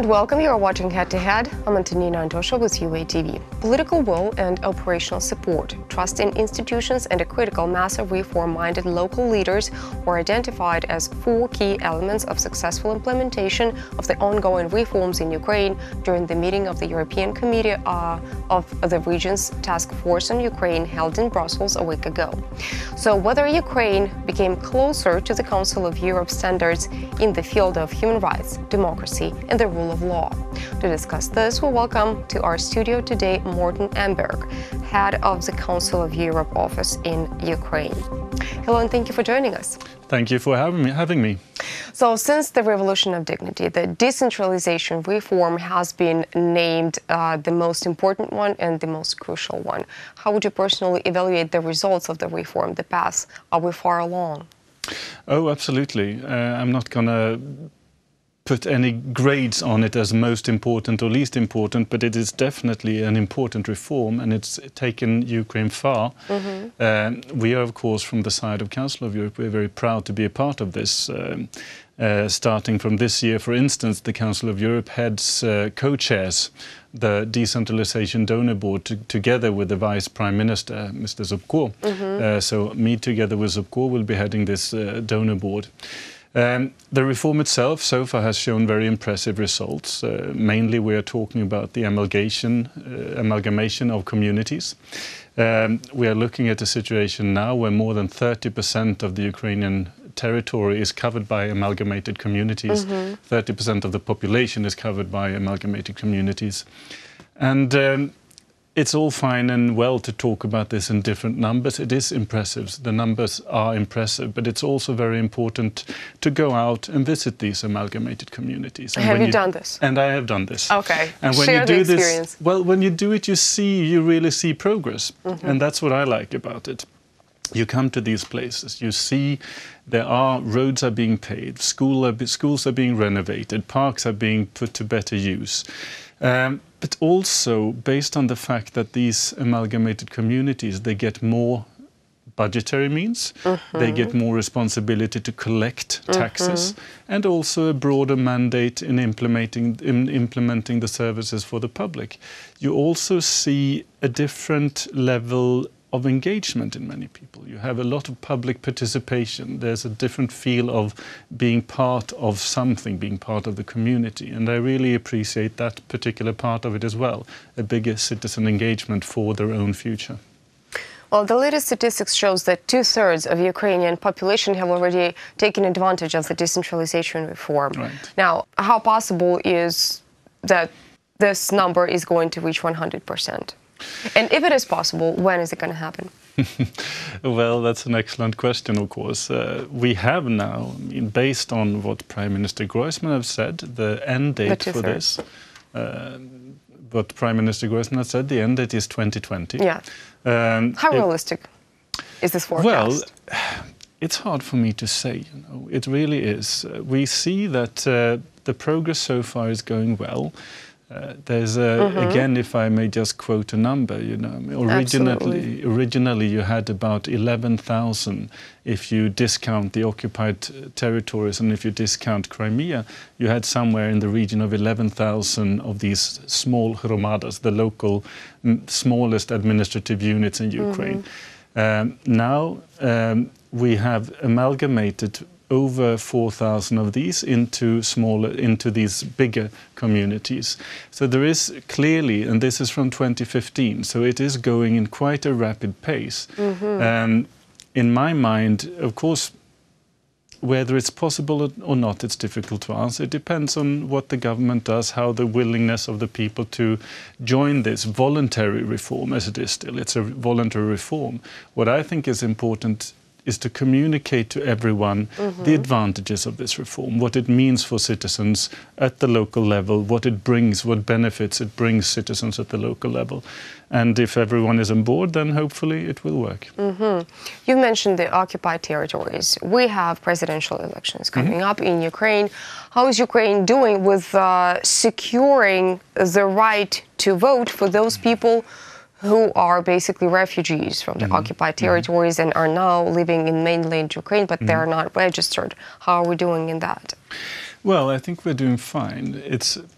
and welcome. You are watching Head to Head. I'm Antonina Antosha with UATV. Political will and operational support, trust in institutions, and a critical mass of reform-minded local leaders were identified as four key elements of successful implementation of the ongoing reforms in Ukraine during the meeting of the European Committee of the Region's Task Force on Ukraine held in Brussels a week ago. So whether Ukraine became closer to the Council of Europe standards in the field of human rights, democracy, and the rule of law. To discuss this, we welcome to our studio today Mårten Ehnberg, head of the Council of Europe office in Ukraine. Hello, and thank you for joining us. Thank you for having me. So, since the Revolution of Dignity, the decentralization reform has been named the most important one and the most crucial one. How would you personally evaluate the results of the reform, the path? Are we far along? Oh, absolutely. I'm not going to put any grades on it as most important or least important, but it is definitely an important reform and it's taken Ukraine far. We are, of course, from the side of Council of Europe, we're very proud to be a part of this. Starting from this year, for instance, the Council of Europe heads co-chairs the Decentralization Donor Board together with the Vice Prime Minister, Mr. Zubko. So me together with Zubko will be heading this donor board. The reform itself so far has shown very impressive results. Mainly we are talking about the amalgamation of communities. We are looking at a situation now where more than 30% of the Ukrainian territory is covered by amalgamated communities. 30% of the population is covered by amalgamated communities. And it's all fine and well to talk about this in different numbers. It is impressive. The numbers are impressive, but it's also very important to go out and visit these amalgamated communities. And have you done this? And I have done this. Okay. And when Share you do the experience. this, well, when you do it, you really see progress, and that's what I like about it. You come to these places, you see roads are being paved, schools are being renovated, parks are being put to better use. But also based on the fact that these amalgamated communities, they get more budgetary means, they get more responsibility to collect taxes, and also a broader mandate in implementing the services for the public. You also see a different level of engagement in many people. You have a lot of public participation. There's a different feel of being part of something, being part of the community. And I really appreciate that particular part of it as well, a bigger citizen engagement for their own future. Well, the latest statistics shows that 2/3 of Ukrainian population have already taken advantage of the decentralization reform. Right. Now, how possible is that this number is going to reach 100%? And if it is possible, when is it going to happen? Well, that's an excellent question, of course. We have now, based on what Prime Minister Groysman has said, the end date for this, what Prime Minister Groysman has said, the end date is 2020. Yeah. How realistic is this forecast? Well, it's hard for me to say. It really is. We see that the progress so far is going well. There's again, if I may just quote a number, originally you had about 11,000 if you discount the occupied territories, and if you discount Crimea, you had somewhere in the region of 11,000 of these small hromadas, the local smallest administrative units in Ukraine. Now we have amalgamated over 4,000 of these into these bigger communities. So there is clearly, and this is from 2015, so it is going in quite a rapid pace. In my mind, of course, whether it's possible or not, it's difficult to answer. It depends on what the government does, how the willingness of the people to join this voluntary reform, as it is still. It's a voluntary reform. What I think is important is to communicate to everyone the advantages of this reform, what it means for citizens at the local level, what it brings, what benefits it brings citizens at the local level. And if everyone is on board, then hopefully it will work. You mentioned the occupied territories. We have presidential elections coming up in Ukraine. How is Ukraine doing with securing the right to vote for those people who are basically refugees from the occupied territories and are now living in mainland Ukraine, but they're not registered? How are we doing in that? Well, I think we're doing fine.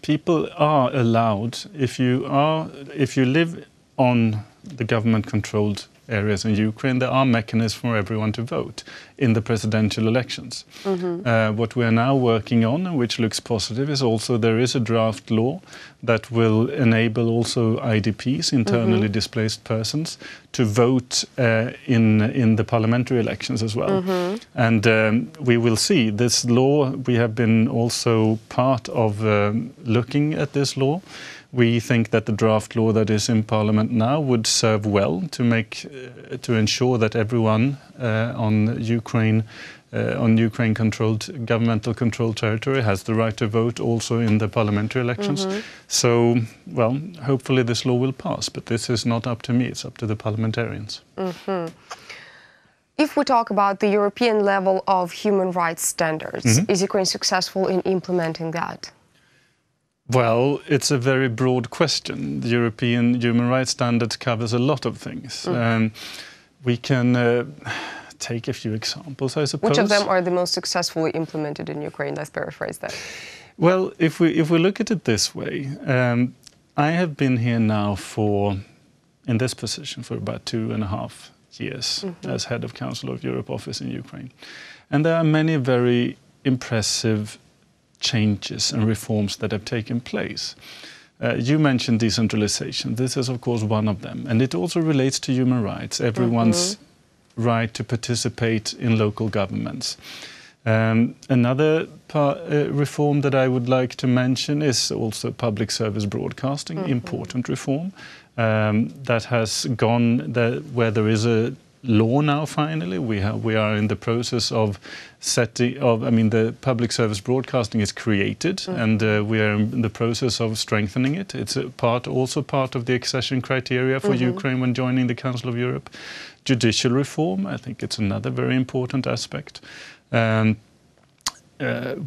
People are allowed, if you live on the government-controlled areas in Ukraine, there are mechanisms for everyone to vote in the presidential elections. What we are now working on, and which looks positive, is also there is a draft law that will enable also IDPs, internally displaced persons, to vote in the parliamentary elections as well. And we will see this law. We have been also part of looking at this law. We think that the draft law that is in Parliament now would serve well to ensure that everyone on Ukraine-controlled, governmental-controlled territory has the right to vote also in the parliamentary elections. So, well, hopefully this law will pass, but this is not up to me, it's up to the parliamentarians. If we talk about the European level of human rights standards, is Ukraine successful in implementing that? Well, it's a very broad question. The European human rights standards covers a lot of things. We can take a few examples, I suppose. Which of them are the most successfully implemented in Ukraine? Let's paraphrase that. Well, if we look at it this way, I have been here now in this position for about 2.5 years as head of Council of Europe office in Ukraine. And there are many very impressive changes and reforms that have taken place. You mentioned decentralization. This is, of course, one of them. And it also relates to human rights, everyone's right to participate in local governments. Another reform that I would like to mention is also public service broadcasting, important reform that has gone where there is a law now. Finally, we are in the process of the public service broadcasting is created, and we are in the process of strengthening it. It's also part of the accession criteria for Ukraine when joining the Council of Europe. Judicial reform, I think it's another very important aspect.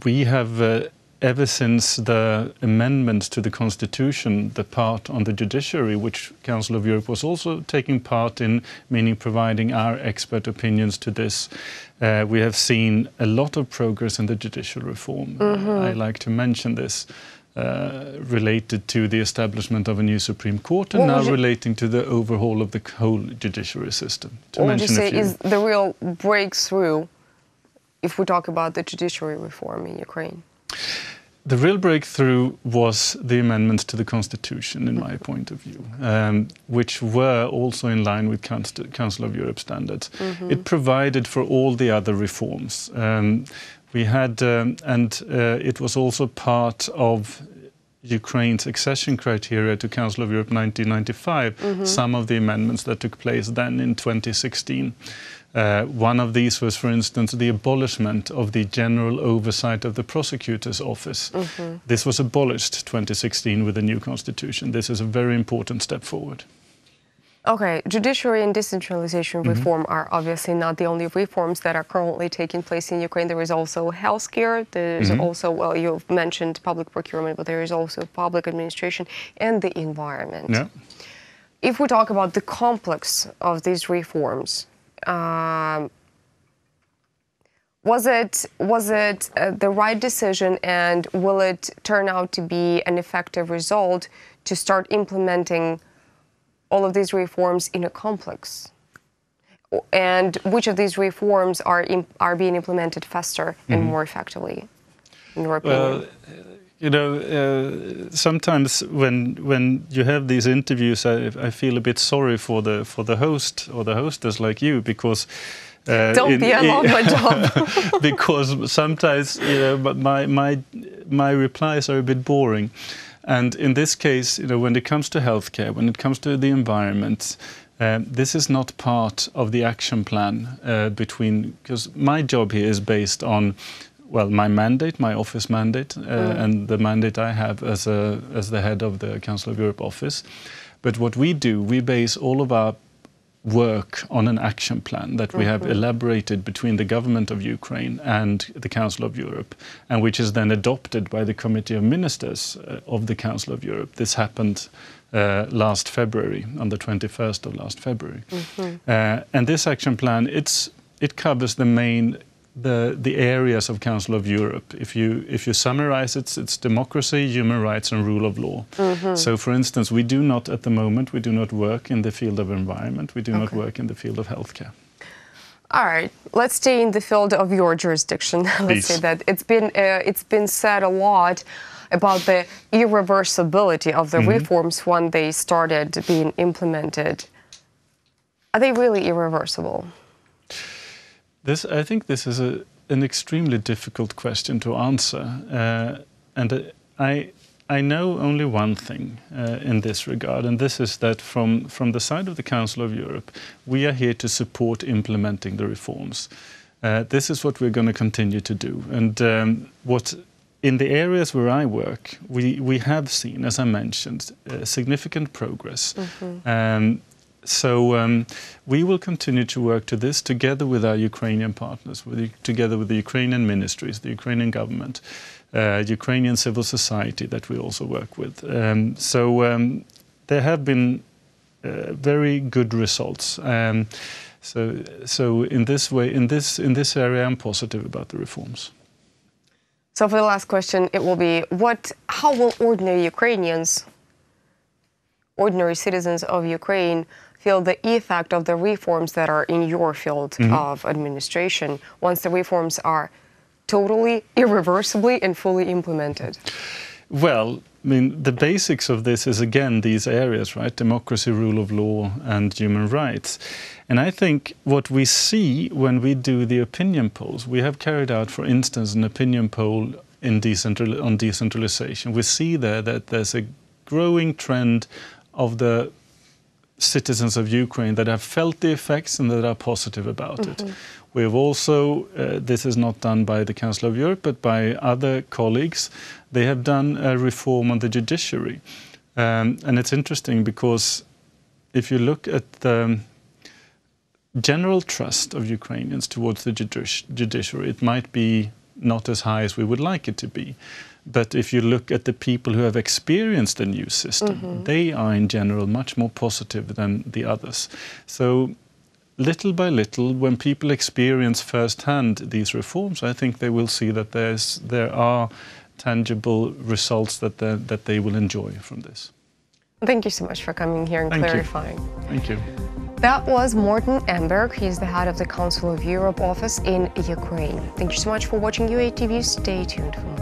We have ever since the amendments to the Constitution, the part on the judiciary, which Council of Europe was also taking part in, meaning providing our expert opinions to this, we have seen a lot of progress in the judicial reform. I like to mention this related to the establishment of a new Supreme Court, and now relating to the overhaul of the whole judiciary system. What would you say is the real breakthrough if we talk about the judiciary reform in Ukraine? The real breakthrough was the amendments to the Constitution, in my point of view, which were also in line with Council of Europe standards. It provided for all the other reforms. We had, it was also part of Ukraine's accession criteria to Council of Europe 1995, some of the amendments that took place then in 2016. One of these was, for instance, the abolishment of the general oversight of the prosecutor's office. This was abolished 2016 with the new constitution. This is a very important step forward. Okay, judiciary and decentralization reform are obviously not the only reforms that are currently taking place in Ukraine. There is also healthcare, there's also, well, you've mentioned public procurement, but there is also public administration and the environment. Yeah. If we talk about the complex of these reforms, was it the right decision, and will it turn out to be an effective result to start implementing all of these reforms in a complex? And which of these reforms are being implemented faster and more effectively, in your opinion? Well, you know, sometimes when you have these interviews, I feel a bit sorry for the host or the hostess like you, because don't be alone, my job. Because sometimes, you know, but my replies are a bit boring. And in this case, you know, when it comes to healthcare, when it comes to the environment, this is not part of the action plan because my job here is based on, well, my mandate, my office mandate, and the mandate I have as the head of the Council of Europe office. But what we do, we base all of our work on an action plan that we have elaborated between the government of Ukraine and the Council of Europe, and which is then adopted by the Committee of Ministers of the Council of Europe. This happened last February, on the 21st of last February. And this action plan, it covers the main the areas of Council of Europe. If you summarize it, it's democracy, human rights, and rule of law. So, for instance, we do not at the moment work in the field of environment. We do not work in the field of healthcare. All right, let's stay in the field of your jurisdiction. Let's say that it's been said a lot about the irreversibility of the reforms when they started being implemented. Are they really irreversible? I think this is an extremely difficult question to answer, and I know only one thing in this regard, and this is that from the side of the Council of Europe, we are here to support implementing the reforms. This is what we're going to continue to do, and in the areas where I work, we have seen, as I mentioned, significant progress. So we will continue to work to this together with our Ukrainian partners, together with the Ukrainian ministries, the Ukrainian government, Ukrainian civil society that we also work with. There have been very good results. So in this way, in this area, I'm positive about the reforms. So for the last question, it will be how will ordinary Ukrainians, ordinary citizens of Ukraine, feel the effect of the reforms that are in your field of administration once the reforms are totally, irreversibly and fully implemented? Well, I mean, the basics of this is, again, these areas, right? Democracy, rule of law, and human rights. And I think what we see when we do the opinion polls, we have carried out, for instance, an opinion poll on decentralization. We see there that there's a growing trend of the citizens of Ukraine that have felt the effects and that are positive about it. We have also, this is not done by the Council of Europe, but by other colleagues, they have done a reform on the judiciary. And it's interesting because if you look at the general trust of Ukrainians towards the judiciary, it might be not as high as we would like it to be. But if you look at the people who have experienced the new system, they are in general much more positive than the others. So little by little, when people experience firsthand these reforms, I think they will see that there are tangible results that they will enjoy from this. Thank you so much for coming here and clarifying. Thank you. That was Mårten Ehnberg. He's the head of the Council of Europe office in Ukraine. Thank you so much for watching UATV. Stay tuned for more.